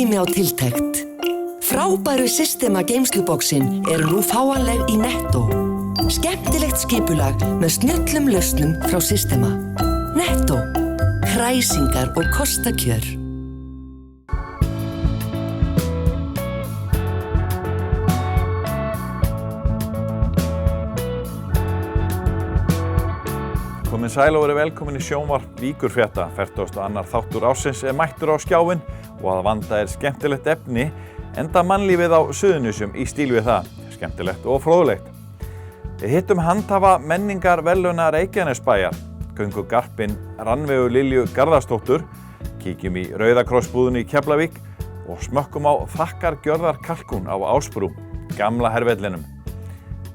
tími á tiltekt. Frábæru Systema geymsluboksin eru nú fáanleg í Netto. Skemmtilegt skipulag með snjöllum lausnum frá Systema. Netto. Kræsingar og kostakjör. Komin sæl og verið velkomin í sjónvarp Víkurfrétta. 42. þáttur ársins mættur á skjáinn og að vanda skemmtilegt efni, enda mannlífið á Suðurnesjum í stíl við það, skemmtilegt og fróðlegt. Við hittum handhafa menningarverðlauna Reykjanesbæjar, göngugarpinn Rannveigu Lilju Garðarsdóttur, kíkjum í Rauða krossbúðinni í Keflavík og smökkum á þakkargjörðarkalkún á Ásbrú, gamla hervellinum.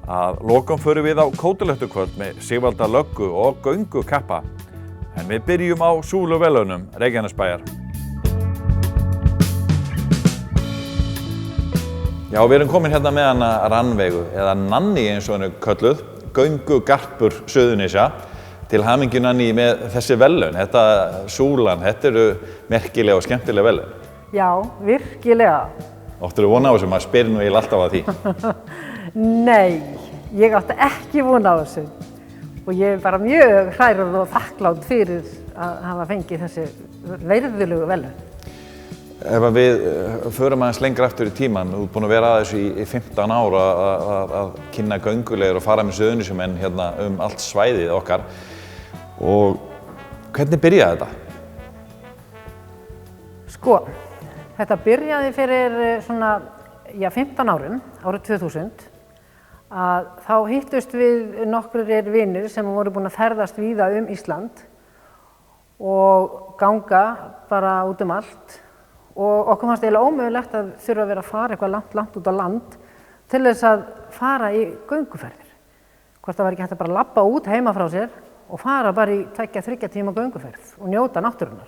Að lokum förum við á kótilettukvöld með Sigvalda löggu og göngukappa, en við byrjum á súluverðlaunum Reykjanesbæjar. Já, við erum komin hérna með hana Rannveigu, eða Nanni eins og hann kölluð, göngugarpur Suðurnesja. Til hamingju Nanni með þessi verðlaun, þetta súlan, þetta eru merkilega og skemmtilega verðlaun. Já, virkilega. Áttirðu von á þessu, maður spyr nú eiginlega alltaf að því. Nei, ég átti ekki von á þessu og ég er bara mjög hrærður og þakklátt fyrir að hafa fengið þessi virðulegu verðlaun. Ef við förum aðeins lengra aftur í tímann, þú ert búin að vera að þessu í 15 ár að kynna göngulegur og fara með Suðurnesjumenn hérna allt svæðið okkar. Og hvernig byrjaði þetta? Sko, þetta byrjaði fyrir svona, 15 árum, árið 2000, að þá hittust við nokkrir vinir sem voru búin að ferðast víða Ísland og ganga bara út allt. Og okkur fannst eiginlega ómögulegt að þurfa að vera að fara eitthvað langt út á land til þess að fara í gönguferðir. Hvort það var ekki hægt að bara labba út heima frá sér og fara bara í 2-3 tíma gönguferð og njóta náttúrunnar.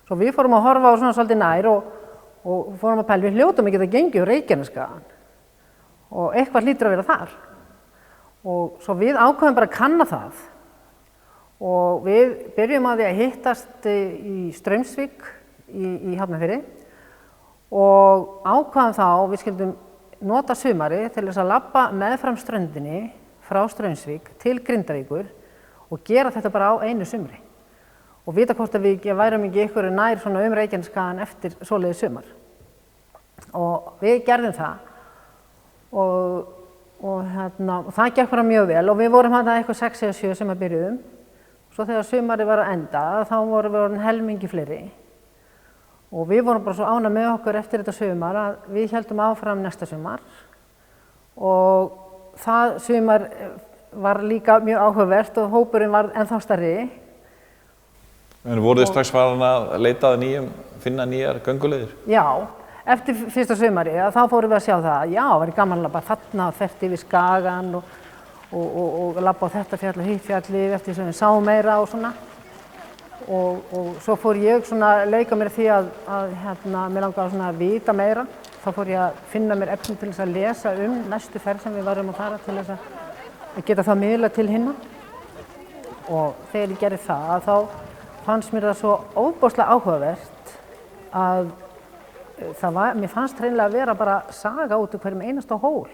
Svo við fórum að horfa á svona svolítið nær og fórum að pæla, við hljótum ekki að gengja úr Reykjanesskagann og eitthvað hlýtur að vera þar. Og svo við ákveðum bara að kanna það og við byrjum á því að hittast í Straumsvík í Hafnarfirði og ákvaðum þá við skildum nota sumari til þess að labba meðfram ströndinni frá Straumsvík til Grindavíkur og gera þetta bara á einu sumri og vita hvort að við værum ekki ykkur nær svona Reykjanesskagann eftir svoleiðis sumar. Og við gerðum það og það gekk bara mjög vel og við vorum þarna eitthvað 6 eða 7 sem að byrjuðum. Svo þegar sumari var að enda þá vorum við orðin helmingi fleiri. Og við vorum bara svo ánægð með okkur eftir þetta sumar að við héldum áfram næsta sumar og það sumar var líka mjög áhugavert og hópurinn var ennþá stærri. En voruð þið strax farin að leita að finna nýjar gönguleiðir? Já, eftir fyrsta sumari þá fórum við að sjá það, já, það var gaman að labba þarna og þvert yfir Skagann og labba á þetta fjall og hitt fjalli eftir sem við sáum meira og svona. Og svo fór ég svona að leika mér því að mér langaði svona að vita meira. Þá fór ég að finna mér efni til þess að lesa næstu ferð sem við varum að fara til þess að geta það miðla til hinna. Og þegar ég gerði það, þá fannst mér það svo ofboðslega áhugavert að mér fannst hreinlega að vera bara saga út úr hverjum einasta hól.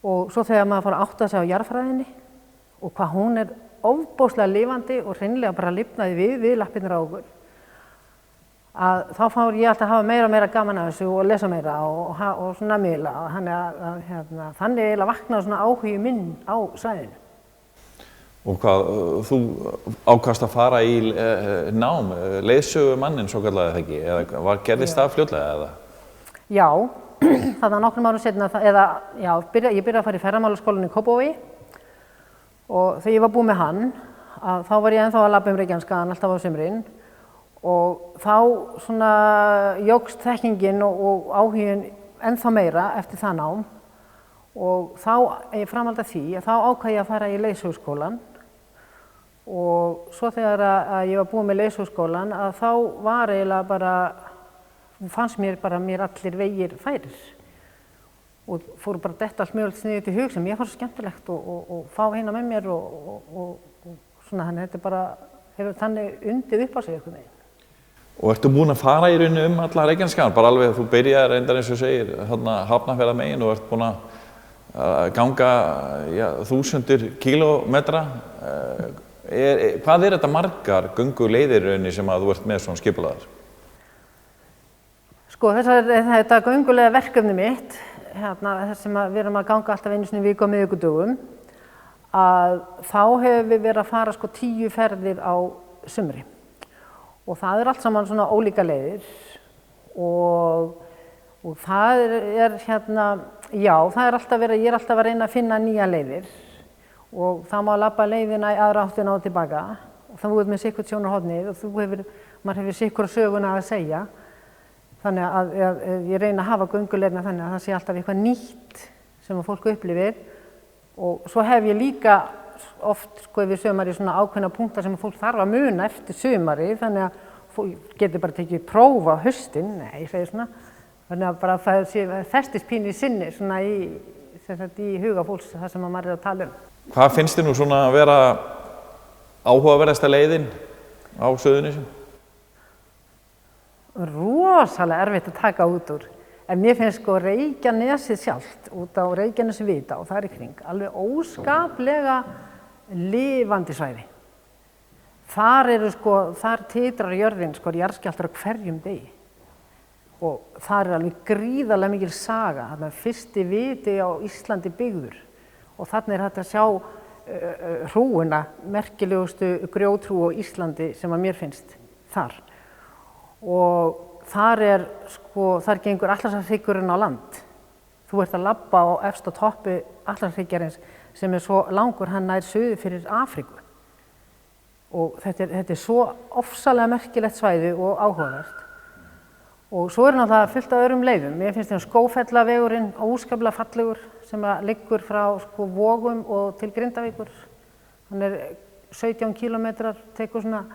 Og svo þegar maður fór að átta sig á jarðfræðinni og hvað hún er ofboðslega lifandi og hreinlega bara lifnaði við lappirnar á okkur. Að þá fór ég alltaf að hafa meira og meira gaman af þessu og lesa meira og svona miðla. Þannig eiginlega vaknaði svona áhugi minn á svæðinu. Og hvað, þú ákvaðst að fara í nám, leiðsögumanninn svo kallaði það ekki, eða gerðist það fljótlega eða? Já, það var nokkrum árum seinna, ég byrjaði að fara í ferðamálaskólann í Kópavogi og þegar ég var búin með hann, þá var ég ennþá að labba Reykjanesskagann alltaf á sumrin og þá svona jókst þekkingin og áhuginn ennþá meira eftir það nám og þá, framhald af því, þá ákvað ég að fara í leiðsöguskólann og svo þegar að ég var búin með leiðsöguskólann að þá var eiginlega bara, fannst mér allir vegir færir og fóru bara detta allt mögulegt sniðugt í hug sem ég fannst svo skemmtilegt og fá hérna með mér og svona, þannig þetta bara hefur þannig undið upp á sig einhvern veginn. Og ertu búinn að fara í rauninni alla Reykjanesskagann, bara alveg þú byrjaðir reyndar eins og segir þarna Hafnarfjarðarmegin og ert búinn að ganga 1000 kílómetra. Hvað þetta margar gönguleiðir í rauninni sem að þú ert með svona skipulagðar? Sko þetta göngulega verkefni mitt, þess sem við erum að ganga alltaf einu sinni í viku á miðvikudögum, að þá hefur við verið að fara sko 10 ferðir á sumri. Og það allt saman svona ólíka leiðir og það já, það alltaf verið, ég alltaf að reyna að finna nýja leiðir og það má labba leiðina í aðra áttina og tilbaka og það ert með sikkurt sjónarhornið og maður hefur sikkura söguna að segja. Þannig að ég reyna að hafa gönguleiðina þannig að það sé alltaf eitthvað nýtt sem að fólk upplifir og svo hef ég líka oft sko yfir sumari svona ákveðna punktar sem fólk þarf að muna eftir sumari þannig að fólk getur bara tekið próf á haustin, ég segi svona, þannig að bara það sé festist pínu í sinni svona í huga fólks það sem maður að tala um. Hvað finnst þér nú svona að vera áhugaverðasta leiðin á Suðurnesjum? Rosalega erfitt að taka út úr. En mér finnst sko Reykjanesið sjálft út á Reykjanesvita og þar í kring alveg óskaplega lifandi svæði. Þar titrar jörðin sko jarðskjálftar á hverjum degi. Og þar alveg gríðarlega mikil saga, þarna fyrsti viti á Íslandi byggður. Og þarna hægt að sjá hrúuna, merkilegustu grjóthrú á Íslandi sem að mér finnst þar. Og þar gengur Atlantshryggjurinn á land. Þú ert að labba á efsta toppi Atlantshryggjarins sem svo langur, hann nær suður fyrir Afríku. Og þetta svo ofsalega merkilegt svæði og áhugavert. Og svo náttúrulega fullt af öðrum leiðum. Mér finnst Skógfellavegurinn óskaplega fallegur sem liggur frá Vogum og til Grindavíkur. Hann 17 kílómetrar, tekur svona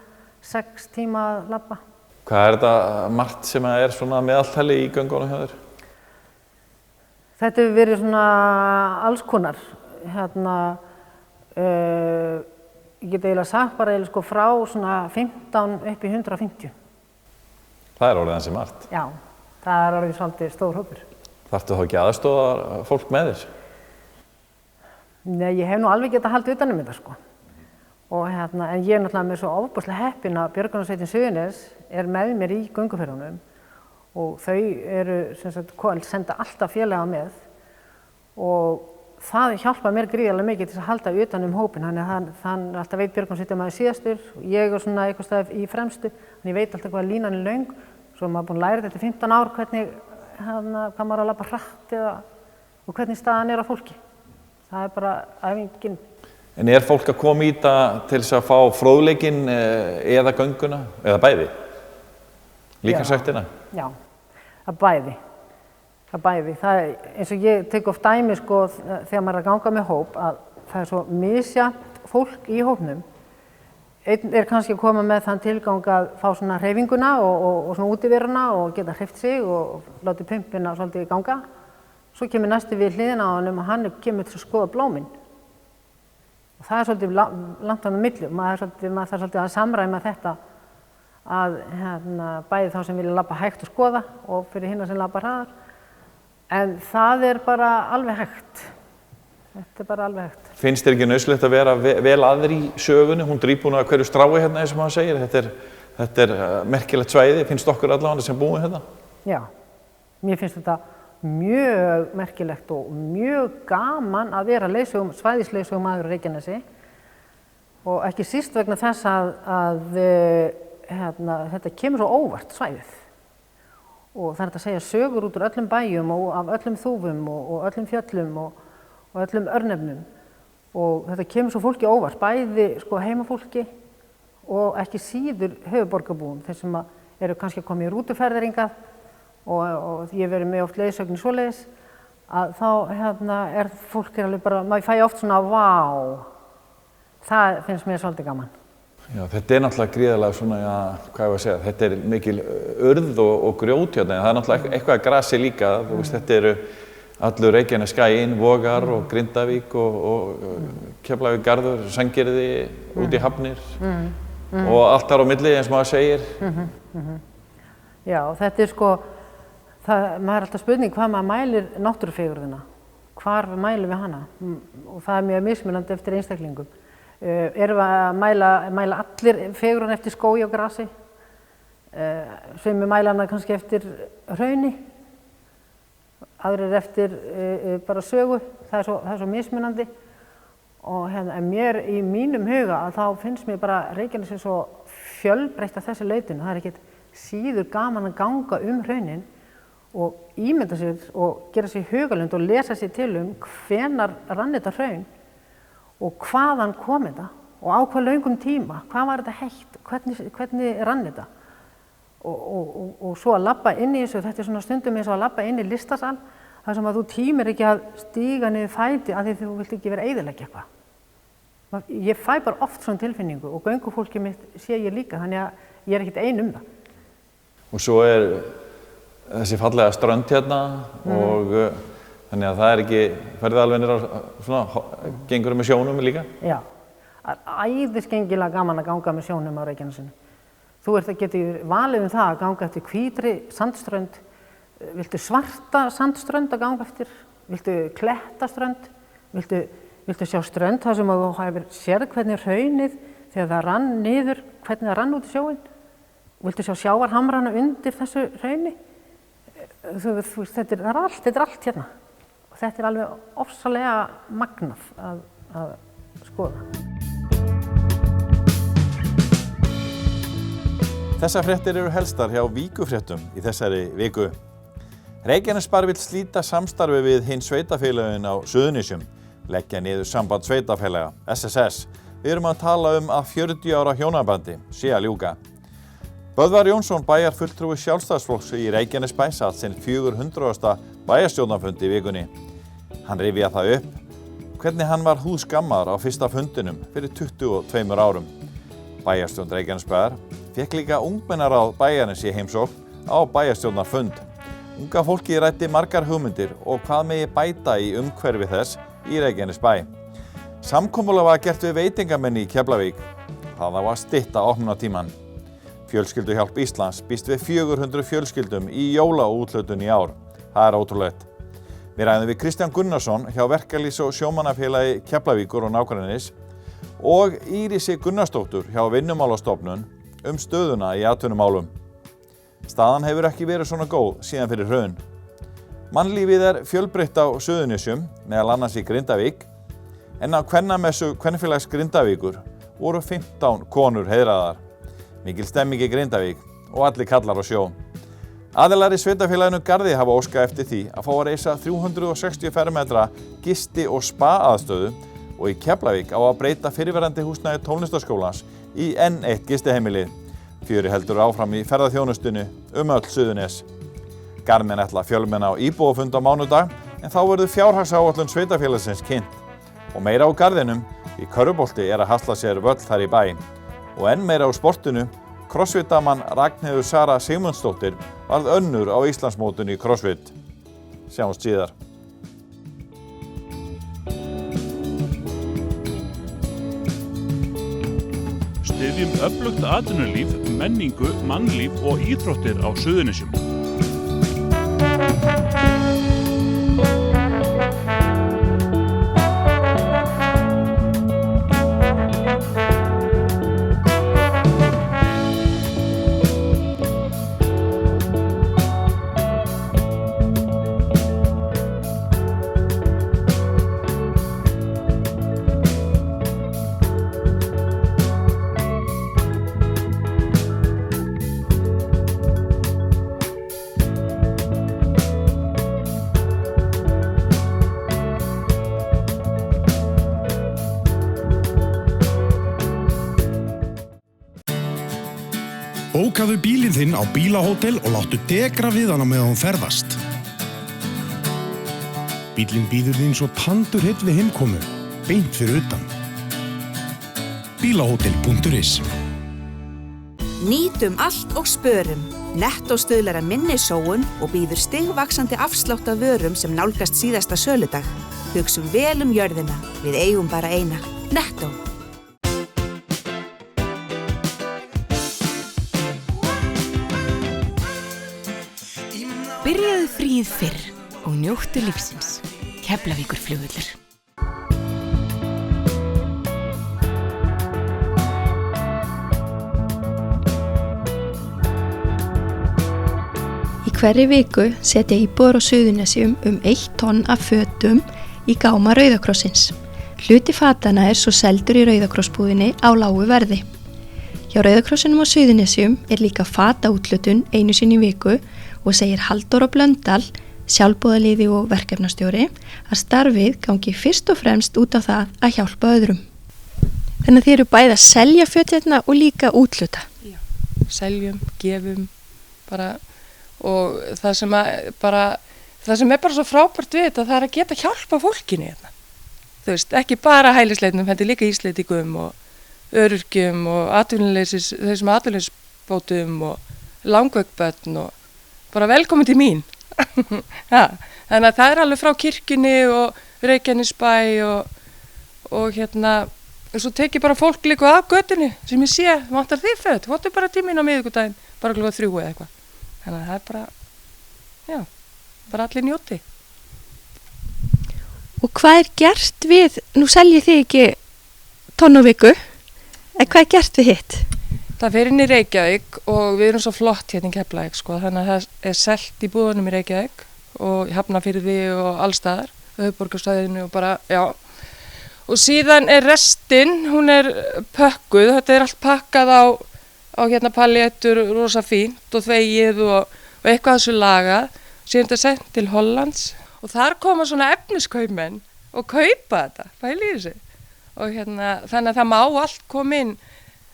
6 tíma að labba. Hvað þetta margt sem svona meðaltali í göngunum hjá þér? Þetta hefur verið svona alls konar. Ég get eiginlega sagt bara frá svona 15 upp í 150. Það orðið ansi margt. Já, það orðið svolítið stór hópur. Þarftu þá ekki aðstoða fólk með þér? Nei, ég hef nú alveg getað haldið utan þetta sko. Og en ég náttúrulega með svo ofboðslega heppin að Björgunarsveitin Suðurnes með mér í gönguferðunum og þau senda alltaf félaga með og það hjálpa mér gríðarlega mikið til að halda utan hópinn. Þannig alltaf veit Björgunarsveitin maður síðastur og ég svona eitthvað stað í fremstu, þannig ég veit alltaf hvað línan löng, svo maður búinn að læra þetta 15 ár hvernig hvað maður að labba hratt og hvernig staðan á fólki. Það bara æfingin. En fólk að koma í þetta til þess að fá fróðleikinn eða gönguna, eða bæði? Líkamsræktina? Já, það bæði. Eins og ég tek oft dæmi sko þegar maður að ganga með hóp að það svo misjafnt fólk í hópnum. Einn kannski að koma með þann tilgang að fá svona hreyfinguna og svona útiveruna og geta hreyft sig og láti pumpina svolítið ganga. Svo kemur næsti við hliðina á honum og hann kemur til að skoða blómin. Og það svolítið langt á milli. Maður þarf svolítið að samræma þetta að bæði þá sem vilja labba hægt og skoða og fyrir hina sem labba hraðar. En það bara alveg hægt. Þetta bara alveg hægt. Finnst þér ekki nauðsynlegt að vera vel aðri í sögunni? Hún drýpun að hverju strái eins og maður segir. Þetta merkilegt svæði. Finnst okkur allavega sem búum hérna? Já, mér finnst þetta mjög merkilegt og mjög gaman að vera svæðisleiðsögumaður á Reykjanesi og ekki síst vegna þess að þetta kemur svo óvart svæðið og það hægt að segja sögur út úr öllum bæjum og af öllum þúfum og öllum fjöllum og öllum örnefnum og þetta kemur svo fólki óvart, bæði sko heimafólki og ekki síður höfuðborgarbúum, þeir sem eru kannski að koma í rútuferðir hingað og ég verið með oft leiðsögn svoleiðis að þá fólk alveg bara, maður fæ oft svona vá, það finnst mér svolítið gaman. Já, þetta náttúrulega gríðarlega svona, hvað ég að segja, þetta mikil urð og grjót hérna, það náttúrulega eitthvað grasi líka, þú veist, þetta eru allur Reykjanesskaginn, Vogar og Grindavík og Keflavík garður, Sandgerði, út í Hafnir og allt þar á milli eins og maður segir. Já, þetta sko, maður alltaf spurning hvað maður mælir náttúrufegurðina, hvar mælum við hana og það mjög mismunandi eftir einstaklingum. Erum við að mæla allir fegurðina eftir skógi og grasi, sem við mæla hana kannski eftir hrauni, aðrir eftir bara sögu, það er svo mismunandi. Og en mér í mínum huga að þá finnst mér bara Reykjanes svo fjölbreytt að þessi leitinu. Það er ekkert síður gaman að ganga hraunin og ímynda sér og gera sér hugalund og lesa sér til hvenar rann þetta hraun og hvaðan kom þetta og á hvað löngum tíma, hvað var þetta heitt, hvernig rann þetta. Og svo að labba inn í þessu, þetta er svona stundum eins og að labba inn í listasal, þar sem að þú tímir ekki að stíga niður fæti af því þú vilt ekki vera að eyðileggja eitthvað. Ég fæ bara oft svona tilfinningu og göngufólkið mitt sé ég líka, þannig að ég er ekkert ein það. Og svo þessi fallega strönd hérna og þannig að það ekki, ferðið alveg niður á svona, gengur með sjónum líka? Já, það er æðisgengilega gaman að ganga með sjónum á Reykjanesinu. Þú getur valið það að ganga eftir hvítri sandströnd, viltu svarta sandströnd að ganga eftir, viltu klettaströnd, viltu sjá strönd þar sem þú hefur séð hvernig hraunið þegar það rann niður, hvernig það rann út í sjóinn, viltu sjá sjávarhamrana undir þessu hrauni. Þetta er allt hérna og þetta er alveg ofsalega magnað að skoða. Þessar fréttir eru helstar hjá Víkurfréttum í þessari viku. Reykjanesbær vill slíta samstarfi við hinn sveitafélögin á Suðurnesjum, leggja niður samband sveitafélaga, SSS. Við erum að tala að 40 ára hjónabandi sé að ljúka. Böðvar Jónsson, bæjarfulltrúi Sjálfstæðisflokks í Reykjanesbæ, sat sinn 400. bæjarstjórnarfund í vikunni. Hann rifjaði það upp hvernig hann var húðskammaður á fyrsta fundinum fyrir 22 árum. Bæjarstjórn Reykjanesbæjar fékk líka ungmennaráð bæjarins í heimsókn á bæjarstjórnarfund. Unga fólki ræddi margar hugmyndir og hvað megi bæta í umhverfi þess í Reykjanesbæ. Samkomulag var gert við veitingamenn í Keflavík. Það á að stytta opnunartímann. Fjölskylduhjálp Íslands býst við 400 fjölskyldum í jólaúthlutun í ár. Það er ótrúlegt. Við ræðum við Kristján Gunnarsson hjá Verkalýðs- og sjómannafélagi Keflavíkur og nágrennis og Írisi Gunnarsdóttur hjá Vinnumálastofnun stöðuna í atvinnumálum. Staðan hefur ekki verið svona góð síðan fyrir hrun. Mannlífið er fjölbreytt á Suðurnesjum, meðal annars í Grindavík, en á kvennamessu Kvenfélags Grindavíkur voru 15 konur heiðraðar. Mikil stemming í Grindavík og allir kallar á sjó. Aðilar í sveitafélaginu Garði hafa óskað eftir því að fá að reisa 360 fermetra gisti- og spa-aðstöðu og í Keflavík á að breyta fyrrverandi húsnæði tónlistarskólans í enn eitt gistiheimilið. Fjöri heldur áfram í ferðaþjónustunni öll Suðurnes. Garðmenn ætla fjölmenna á íbúafund á mánudag en þá verður fjárhagsáætlun sveitafélagsins kynnt. Og meira á Garðinum, í körfubolti er að hasla sér völl þar í bæ. Og enn meira á sportinu, crossfitamann Ragnheiður Sara Sigmundsdóttir varð önnur á Íslandsmótinu í crossfit. Sjáumst síðar. Styðjum öflugt atvinnulíf, menningu, mannlíf og íþróttir á Suðurnesjum. Bókaðu bílinn þinn á bílahótel og láttu degra við hana meðan hún ferðast. Bíllinn bíður þín svo tandur heill við heimkomu, beint fyrir utan. Bílahótel.is. Nýtum allt og spörum. Nettó stuðlar að minni sóun og býður stigvaxandi afslátt af vörum sem nálgast síðasta söludag. Hugsum vel jörðina, við eigum bara eina. Nettó. Flýið fyrr og njóttu lífsins. Keflavíkurflugvöllur. Í hverri viku setja íbúar á Suðurnesjum 1 tonn af fötum í gáma Rauðakrossins. Hluti fatana svo seldur í Rauðakrossbúðinni á lágu verði. Hjá Rauðakrossinum á Suðurnesjum líka fataúthlutun einu sinni í viku og segir Halldóra Blöndal, sjálfboðaliði og verkefnastjóri, að starfið gangi fyrst og fremst út á það að hjálpa öðrum. Þannig að þið eru bæði að selja föt hérna og líka úthluta? Já, seljum, gefum bara, og það sem er bara svo frábært við þetta, það er að geta hjálpa fólkinu hérna. Þú veist, ekki bara hælisleitunum, þetta líka Íslendingum og öryrkjum og þessum atvinnuleysisbótum og langveikbörn og bara velkomin til mín. Ja, þannig að það alveg frá kirkjunni og Reykjanesbæ og hérna, og svo tek ég bara fólk líka af götunni sem ég sé, vantar þið föt, vantar bara tíminn á miðvikudaginn, bara klukkan 3 eða eitthvað. Þannig að það er bara, já, bara allir njóti. Og hvað gert við, nú seljið þið ekki tonn á viku, en hvað gert við hitt? Það fer inn í Reykjavík og við erum svo flott hérna í Keflavík, sko, þannig að það selt í búðunum í Reykjavík og í Hafnarfirði og allstaðar, höfuðborgarsvæðinu og bara, já. Og síðan restin, hún pökkuð, þetta allt pakkað á hérna palléttur, rosa fínt og þvegið og eitthvað þessu lagað. Síðan þetta sent til Hollands og þar koma svona efniskaupmenn og kaupa þetta, pæli í þessu. Og hérna, þannig að það má allt koma inn,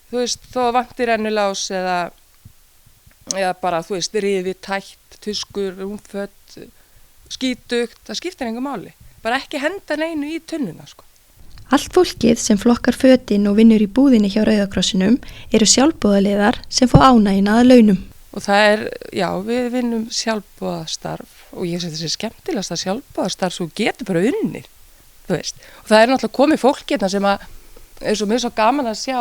þú veist, þó vantir rennulás eða bara, þú veist, rifi, tætt, tuskur, rúmföt, skítugt, það skiptir engu máli. Bara ekki henda neinu í tunnuna, sko. Allt fólkið sem flokkar fötin og vinnur í búðinni hjá Rauðakrossinum eru sjálfboðaliðar sem fá ánægjuna að launum. Og það já, við vinnum sjálfboðastarf og ég sé þessi skemmtilegasta sjálfboðastarf sem getur bara unnir, þú veist. Og það náttúrulega komið fólk hérna sem eins og mér svo gaman að sjá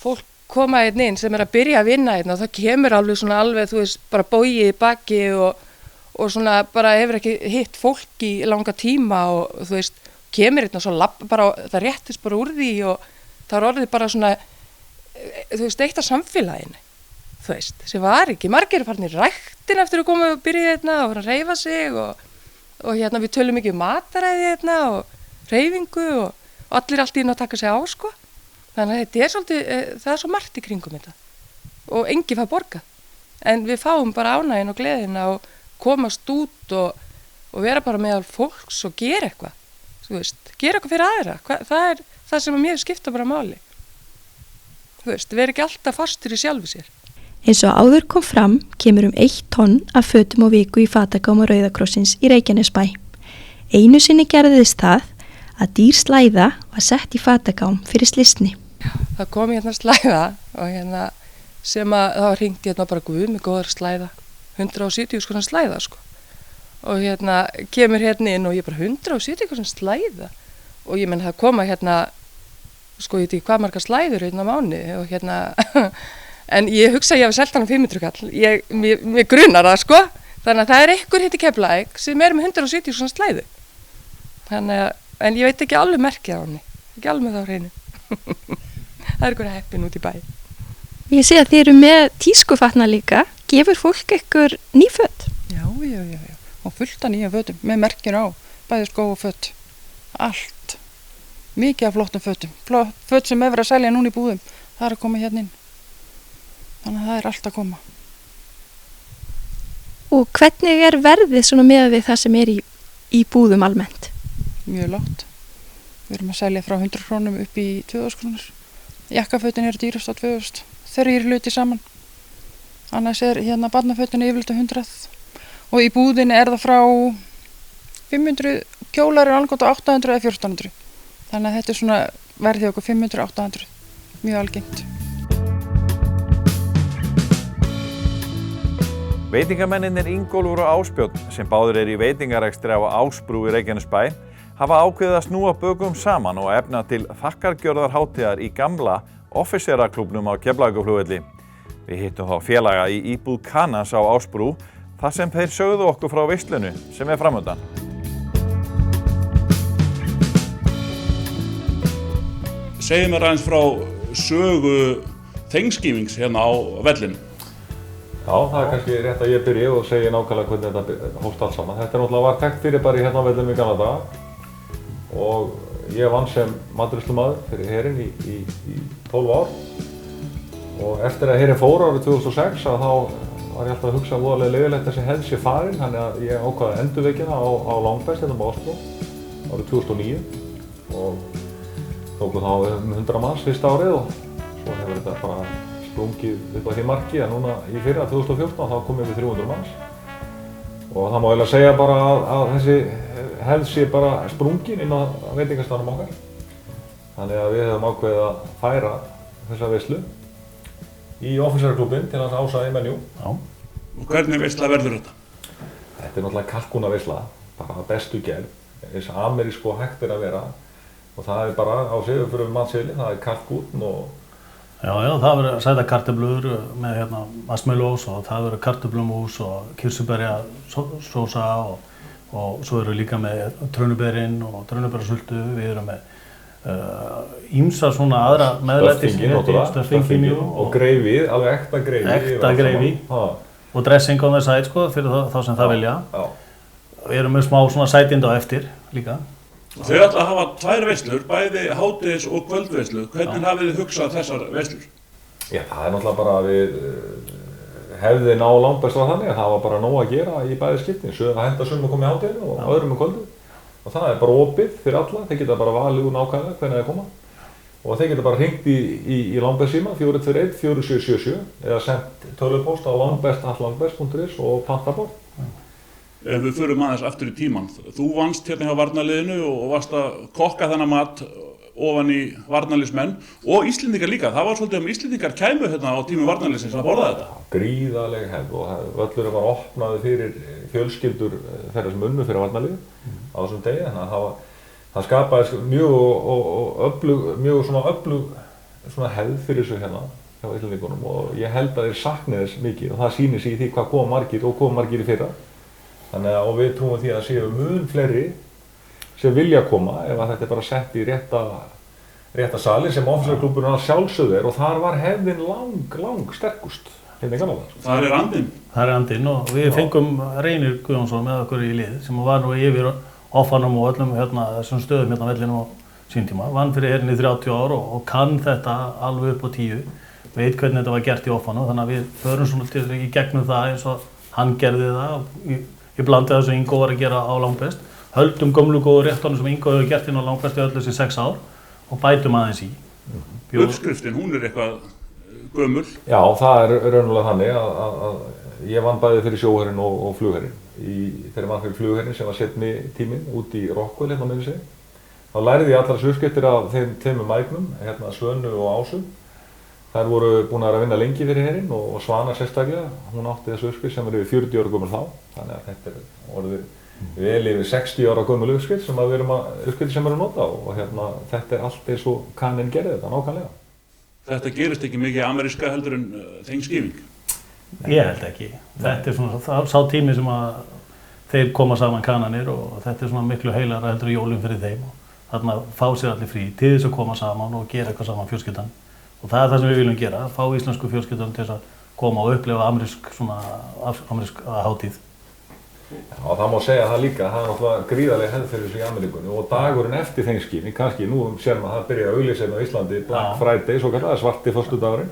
fólk koma hérna inn sem að byrja að vinna hérna og það kemur alveg, þú veist, bara bogið í baki og svona bara hefur ekki hitt fólk í langa tíma og þú veist, kemur hérna svo bara, það réttist bara úr því og það orðið bara svona, þú veist, eitt af samfélaginu, þú veist, sem var ekki. Margir farnir í ræktin eftir að koma og byrja hérna og að reyfa sig og hérna við tölum mikið mataræði hérna og reyfingu og allir allt í að taka sig á, sko. Þannig að þetta svolítið, það svo margt í kringum þetta og enginn fær borgað. En við fáum bara ánæginn og gleðina og komast út og vera bara meðal fólks og gera eitthvað. Þú veist, gera eitthvað fyrir aðra. Það það sem mér skipta bara máli. Þú veist, vera ekki alltaf fastur í sjálfu sér. Eins og áður kom fram kemur 1 tonn af fötum á viku í fatagáma Rauðakrossins í Reykjanesbæ. Einu sinni gerðist það að dýr slæða var sett í fatagám fyrir slysni. Það kom hérna slæða og hérna sem það var hringt hérna bara guð með góðar slæða. 170.000 slæða, sko. Og hérna kemur hérna inn og ég bara 170.000 slæða og ég menn það koma hérna, sko ég veit ekki hvað margar slæður hérna á mánuði og hérna en ég hugsa að ég hafi selt hann 500 kall, mér grunar það, sko. Þannig að það einhver hérna í Keflavík sem með 170.000 slæðu. Þannig að, en ég veit ekki alveg merkið á henni, ekki alveg með það á hreinu. Það einhver heppin út í bæ. Ég sé að þið eru með tískufatna líka, gefur fólk ykkur ný föt? Já, og fullt af nýja fötum, með merkir á, bæði skó og fött, allt, mikið af flottum fötum, fött sem verið að selja núna í búðum, það að koma hérna inn, þannig að það allt að koma. Og hvernig verðið svona með við það sem í búðum almennt? Mjög lágt, við erum að selja frá 100 krónum upp í 2000 krónur, jakkafötin dýrast á 2000, 3 hluti saman, annars hérna barnafötin yfirleitt 100. Og í búðinni það frá 500, kjólar algótt á 800 eða 1400. Þannig að þetta svona verði okkur 500-800, mjög algengt. Veitingamennirnir Ingólfur og Ásbjörn, sem báðir í veitingarekstri á Ásbrú í Reykjanesbæ, hafa ákveðið að snúa bökum saman og efna til þakkargjörðarhátíðar í gamla offiseraklúbbnum á Keflavíkurflugvelli. Við hittum þá félaga í íbúð Kanans á Ásbrú þar sem þeir sögðu okkur frá veislunni sem framundan. Segðu mér aðeins frá sögu Thanksgivings hérna á vellinum. Já, það kannski rétt að ég byrji og segi nákvæmlega hvernig þetta hófst allt saman. Þetta náttúrulega var þekkt fyrir bara hérna á vellinum í gamla daga og ég vann sem matreiðslumaður fyrir herinn í 12 ár og eftir að herinn fór árið 2006 þá var ég alltaf að hugsa voðalega leiðilegt þessi hefð sé farin, þannig að ég ákvaði endurvekjana á Langbest hérna á Oslo árið 2009 og tóku þá 100 manns fyrsta árið og svo hefur þetta bara sprungið upp á því marki að núna í fyrra 2014 þá komum við 300 manns og það má eiginlega segja bara að þessi hefð sé bara sprungin inn á veitingastaðnum okkar. Þannig að við höfum ákveðið að færa þessa veislu í Officerklúbbinn til hans Ása í menjú. Já. Og hvernig veisla verður þetta? Þetta náttúrulega kalkúnaveisla, bara bestu gerð, eins amerísk og hægt að vera og það bara á sig fyrir matseðli, það kalkún og Já, það verður sæta kartöflur með marshmallows og það verður kartöflumús og kirsubærjasósa og svo erum við líka með trönuberinn og trönuberasultu, við erum með ýmsa svona aðra meðlæti stöffingin og greifið, alveg ekta greifi og dressing on the side sko, fyrir þá sem það vilja. Við erum með smá svona sætind á eftir líka. Þau ætla að hafa 2 veislur, bæði hádegis- og kvöldveislu. Hvernig hafið þið hugsað þessar veislur? Já, það náttúrulega bara að við hefðin á Langbest var þannig að það var bara nóg að gera í bæði skiptin. Að henda sumum að koma í hádeginu og öðrum í kvöldu. Og það bara opið fyrir alla, þeir geta bara valið úr nákvæmlega hvernig þeir koma. Og þeir geta bara hringt í Langbest síma 421 4777 eða sendt tölvupóst á langbest@langbest.is og pantaborð. Ef við förum aðeins aftur í tíman, þú vannst hérna hjá varnarliðinu og varst að kokka þennan mat ofan í varnarliðsmenn og Íslendingar líka. Það var svolítið Íslendingar kæmu hérna á tímum varnarliðsins að borða þetta. Gríðarleg hefð og völlurinn var opnaður fyrir fjölskyldur þeirra sem unnu fyrir varnarlið á þessum degi. Þannig að það skapaðist mjög öflug hefð fyrir þessu hérna hjá Íslendingunum og ég held að þeir sakni þess mikið og það sýnir sig í því hvað koma margir í fyrra. Þannig að við trúum því að séu mun fleiri sem vilja koma ef þetta bara sett í rétta sali sem Officerklúbburinn sjálfsögðu og þar var hefðin lang sterkust hérna í gamla daga. Það er andinn. Það er andinn og við fengum Reynir Guðjónsson með okkur í lið sem var nú yfir offanum og öllum þessum stöðum hérna á vellinum á sín tíma. Vann fyrir herinn í 30 ár og kann þetta alveg upp á 10. Veit hvernig þetta var gert í offanum þannig að við förum svona til í gegnum það eins og hann gerði það í blandi það sem Ingo var að gera á Langbest. Höldum gömlu góðu réttunum sem Ingo hefur gert inn á Langbest í öll þessi 6 ár og bætum aðeins í. Uppskriftin, hún er eitthvað gömul? Já, það er raunverulega þannig að ég vann bæði fyrir sjóherinn og flugherinn. Þegar ég vann fyrir flugherinn sem var seinni tíminn út í Rockwell hérna með sig. Þá lærði ég allar uppskriftir af þeim tveimur mægnum, hérna Svönu og Ásu. Þær voru búin að vinna lengi fyrir herinn og Svana sérstaklega, hún átti þessu uppskrift sem yfir 40 ára gömul þá. Þannig að þetta er orðið vel yfir 60 ára gömul uppskrift sem við erum að nota og þetta er allt eins og kaninn gerði þetta nákvæmlega. Þetta gerist ekki mikið ameríska heldur en Thanksgiving? Ég held ekki. Þetta er svona sá tími sem að þeir koma saman kananir og þetta er svona miklu heilara heldur jólum fyrir þeim og þarna fá sér allir frí til þess að koma saman og gera eitthvað saman fjölskyldan. Og það er það sem við viljum gera, fá íslensku fjölskyldunum til þess að koma og upplifa amerísk hátíð. Já, það má segja það líka, það er náttúrulega gríðarlega hefð fyrir þessu í Ameríkunni og dagurinn eftir Thanksgiving, kannski nú sér maður að það byrja að auglýsa hérna á Íslandi Black Friday, svo kallar svarti föstudagurinn.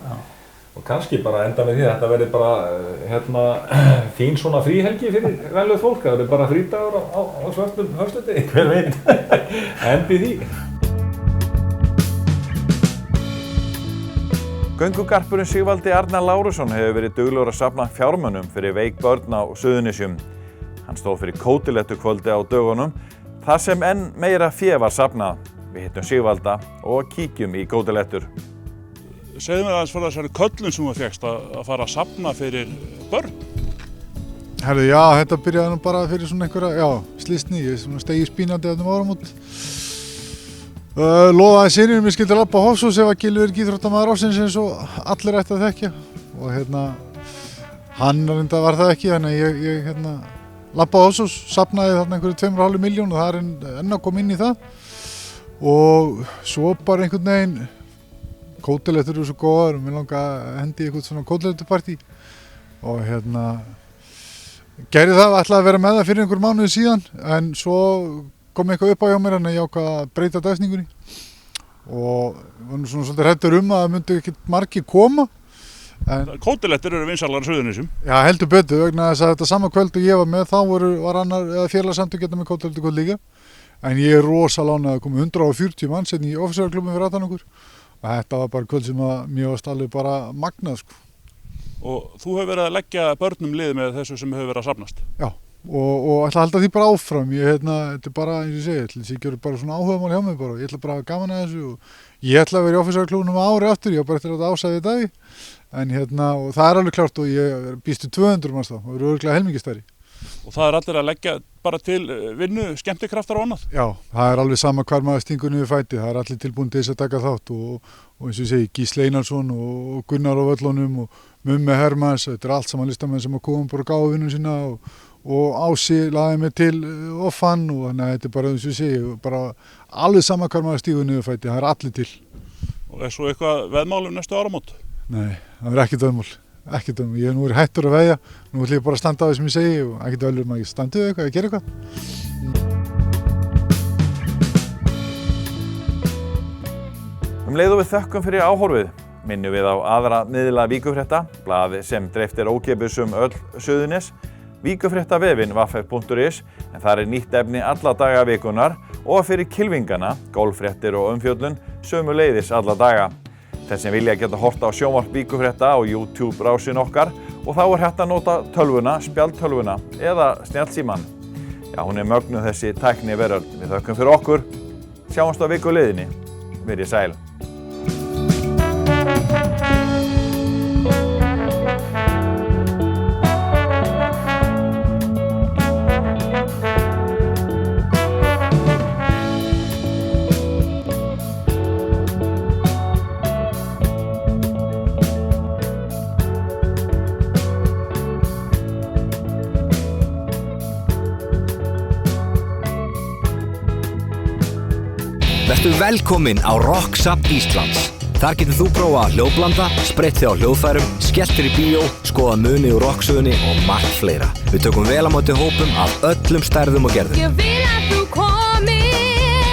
Og kannski bara enda með því að þetta verði bara fín svona fríhelgi fyrir venlegt fólk, það verði bara frídagur á svartum föstudegi. Hver veit? Endi því. Göngugarpurinn Sigvaldi Arnar Lárusson hefur verið duglegur að safna fjármunum fyrir veik börn á Suðurnesjum. Hann stóð fyrir kótilettukvöldi á dögunum, þar sem enn meira fé var safnað. Við hittum Sigvalda og kíkjum í kótilettur. Segðu mér aðeins frá þessari köllun sem þú fékkst að fara að safna fyrir börn. Herðu, já, þetta byrjaði nú bara fyrir svona einhverja, slísni, ég stegi spínandi þarna áramót. Lofaði synirinn mér skyldi labba á Hofsós ef að Gylfi er íþróttamaður ársins eins og allir ætti að þekkja og hann reynda var það ekki, þannig að ég hérna labbaði á svo, safnaði þarna einhverju 2,5 milljón og það enn að koma inn í það og svo bara einhvern veginn kótilettur eru svo góðar og mér langaði að hendi eitthvað svona kótilettupartí og hérna gerði það, ætlaði að vera með það fyrir einhver mánuði síðan en svo kom eitthvað upp á hjá mér en ég ákvað að breyta dagningunni og var nú svona svolítið hræddur að það myndi ekki margir koma. Kótilettur eru vinsælar á Suðurnesjum. Já, heldur betur vegna þess að þetta sama kvöld og ég var með þá var annar félagsamtök hérna með kótilettukvöld líka en ég rosalega ánægður að koma 140 manns í officerklubin fyrir aftan okkur og þetta var bara kvöld sem að mér varst alveg bara magnað sko. Og þú hefur verið að leggja börnum lið með þessu sem hefur verið að safnast? Já, og ætla að halda því bara áfram. Þetta er bara, eins og ég segi, ég gerur bara svona áhugamál hjá mig bara. Ég ætla bara að hafa gaman að þessu og ég ætla að vera í officerklubnum ári aftur, ég var bara eftir að ásaði í dag. En og það er alveg klárt og ég býst til 200 manns þá, það eru örugglega helmingi stærri. Og það er allir að leggja bara til vinnu, skemmtikraftar og annað? Já, það er alveg sama hvar maður stingur niður fæti, það er allir tilbúin til þess að taka þátt og eins og ég segi, Gísli Einarsson og Gunnar á völlunum og Mummi Hermanns, þetta er allt saman listamenn sem að koma bara að gáða vinnum sína og Ási laði mig til og fann og þannig að þetta er bara eins og ég segi, bara alveg sama hvar maður stingur niður fæti, það er allir til. Og er svo eitthvað veðmál næstu áramót? Nei, það er ekkert veðmál. Ekkert ég hef nú verið hættur að veðja, nú ætlum ég bara að standa á því sem ég segi og ekkert velur maður ekki standuðu eitthvað, ég ger eitthvað. Leið og við þökkum fyrir áhorfið, minnum við á aðra miðla Víkurfrétta, blaði sem dreift ókeypis öll Suðurnes, Víkurfréttavefinn vff.is, en þar nýtt efni alla daga vikunar og fyrir kylfingana, golffréttir og umfjöllun, sömuleiðis alla daga. Þeir sem vilja geta horft á sjónvarp Víkurfrétta á YouTube rásin okkar og þá hægt að nota tölvuna, spjaldtölvuna eða snjallsímann. Já, hún mögnuð þessi tækni veröld. Við þökkum fyrir okkur. Sjáumst á vikuleiðinni. Verið sæl. Vertu velkominn á Rocksap Íslands. Þar getur þú prófa að hljóðblanda, spreytt þig á hljóðfærum, skellt þér í bíó, skoða muni úr rocksögunni og margt fleira. Við tökum vel á móti hópum af öllum stærðum og gerðum.